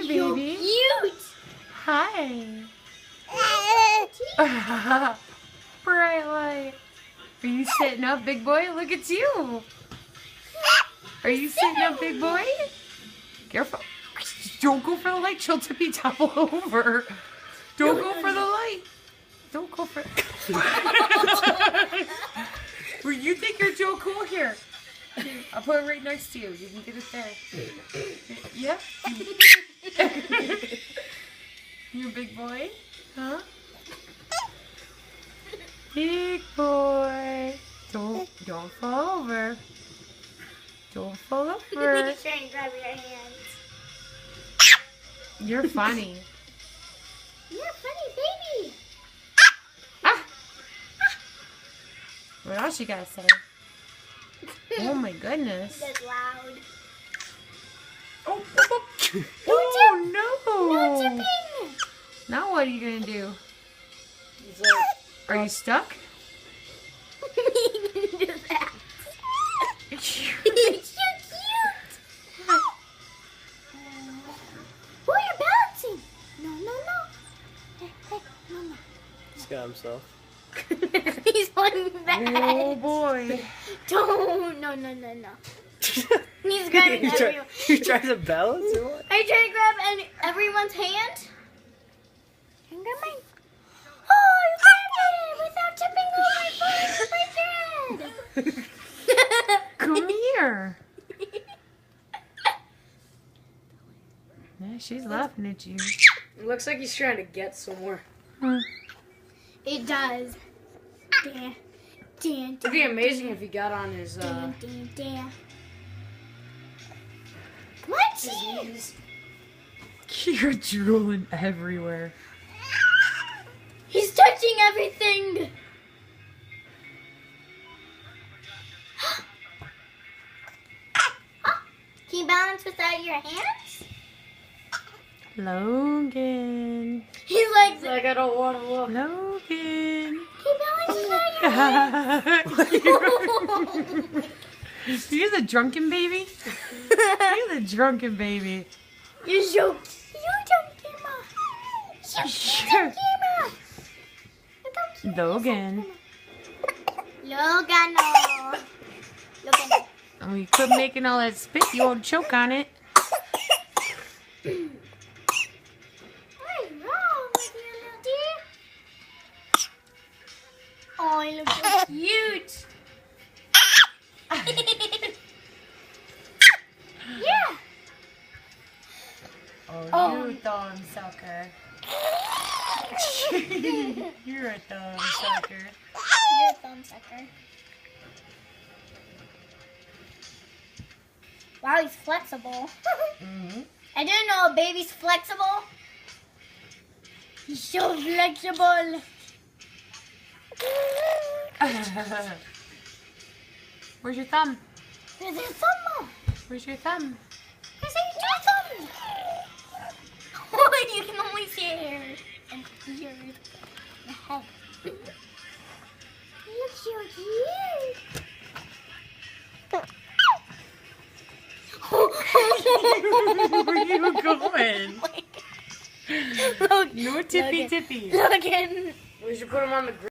baby. Cute. Hi. Bright light. Are you sitting up, big boy? Look at you. Are you sitting up, big boy? Careful. Don't go for the light. She'll tippy topple over. Don't go for the light. Don't go for Well, you think you're Joe Cool here. I'll put it right next to you. You can get it there. Yeah. You a big boy? Huh? Big boy. Don't fall over. Don't fall over. He's trying to grab your hands. You're funny. You're a funny baby. Ah! What else you gotta say? Oh my goodness. That's loud. Oh, No no. tipping. Now what are you gonna do? He's like, Are you stuck? We can do that. It's so cute. Oh, you're balancing. No. Hey, no. he's got himself. He's playing back. Oh boy. Don't. No. He's grabbing everyone. You trying to balance or what? Are you trying to grab everyone's hand? Can you grab mine? Oh, you grabbed it without tipping over my bed. Come here. Yeah, she's laughing at you. It looks like he's trying to get somewhere. Huh. It does. Dan. It'd be amazing if he got on his Dan. What? knees. You're drooling everywhere. He's touching everything. Can you balance without your hands? Logan. He's like, He's like, I don't want to look. Logan. can you balance without your hands? You're the drunken baby? You're the drunken baby. You're so cute, Emma. So cute, Emma. Logan. Logan. Oh, you quit making all that spit. You won't choke on it. What's wrong with you, little dear? Oh, you look so cute. Yeah. Oh, you thumb sucker. You're a thumb sucker. You're a thumb sucker. Wow, he's flexible. Mm-hmm. I didn't know a baby's flexible. He's so flexible. Where's your thumb? There's a thumb. Where's your thumb? There's two thumbs. Oh, you can only see hair and ears. The head. He looks so cute. Where are you going? Look, No tippy tippy. Logan. We should put him on the ground.